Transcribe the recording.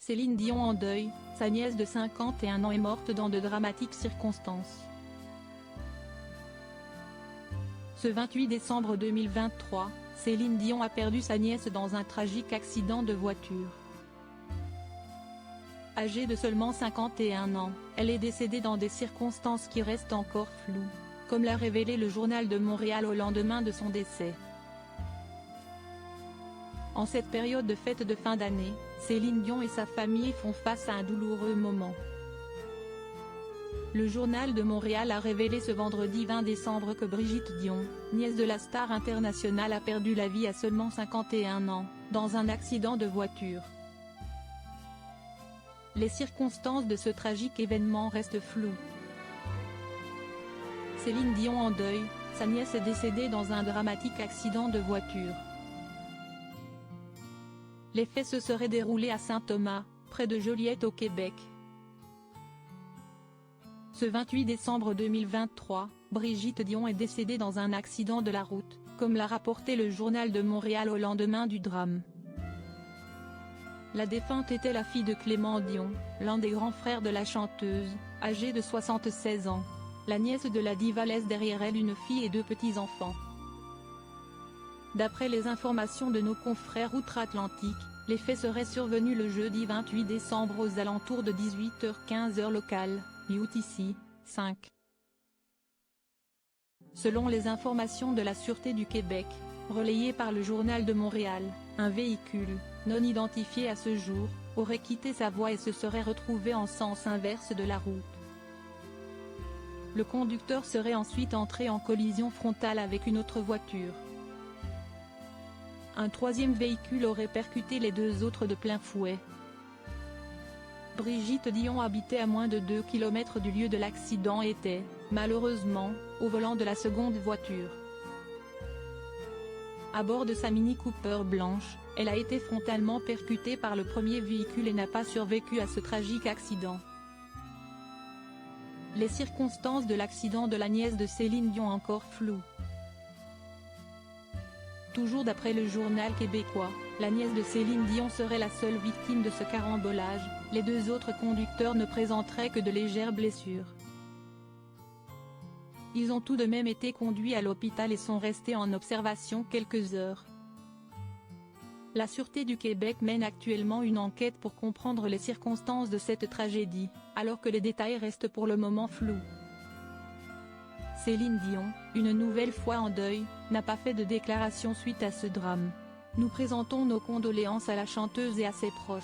Céline Dion en deuil, sa nièce de 51 ans est morte dans de dramatiques circonstances. Ce 28 décembre 2023, Céline Dion a perdu sa nièce dans un tragique accident de voiture. Âgée de seulement 51 ans, elle est décédée dans des circonstances qui restent encore floues, comme l'a révélé le Journal de Montréal au lendemain de son décès. En cette période de fête de fin d'année, Céline Dion et sa famille font face à un douloureux moment. Le Journal de Montréal a révélé ce vendredi 20 décembre que Brigitte Dion, nièce de la star internationale, a perdu la vie à seulement 51 ans, dans un accident de voiture. Les circonstances de ce tragique événement restent floues. Céline Dion en deuil, sa nièce est décédée dans un dramatique accident de voiture. Les faits se seraient déroulés à Saint-Thomas, près de Joliette au Québec. Ce 28 décembre 2023, Brigitte Dion est décédée dans un accident de la route, comme l'a rapporté le Journal de Montréal au lendemain du drame. La défunte était la fille de Clément Dion, l'un des grands frères de la chanteuse, âgée de 76 ans. La nièce de la diva laisse derrière elle une fille et 2 petits-enfants. D'après les informations de nos confrères outre-Atlantique, les faits seraient survenus le jeudi 28 décembre aux alentours de 18h15 heure locale, UTC, 5. Selon les informations de la Sûreté du Québec, relayées par le Journal de Montréal, un véhicule, non identifié à ce jour, aurait quitté sa voie et se serait retrouvé en sens inverse de la route. Le conducteur serait ensuite entré en collision frontale avec une autre voiture. Un troisième véhicule aurait percuté les 2 autres de plein fouet. Brigitte Dion habitait à moins de 2 km du lieu de l'accident et était, malheureusement, au volant de la seconde voiture. À bord de sa Mini Cooper blanche, elle a été frontalement percutée par le premier véhicule et n'a pas survécu à ce tragique accident. Les circonstances de l'accident de la nièce de Céline Dion encore floues. Toujours d'après le journal québécois, la nièce de Céline Dion serait la seule victime de ce carambolage, les 2 autres conducteurs ne présenteraient que de légères blessures. Ils ont tout de même été conduits à l'hôpital et sont restés en observation quelques heures. La Sûreté du Québec mène actuellement une enquête pour comprendre les circonstances de cette tragédie, alors que les détails restent pour le moment flous. Céline Dion, une nouvelle fois en deuil, n'a pas fait de déclaration suite à ce drame. Nous présentons nos condoléances à la chanteuse et à ses proches.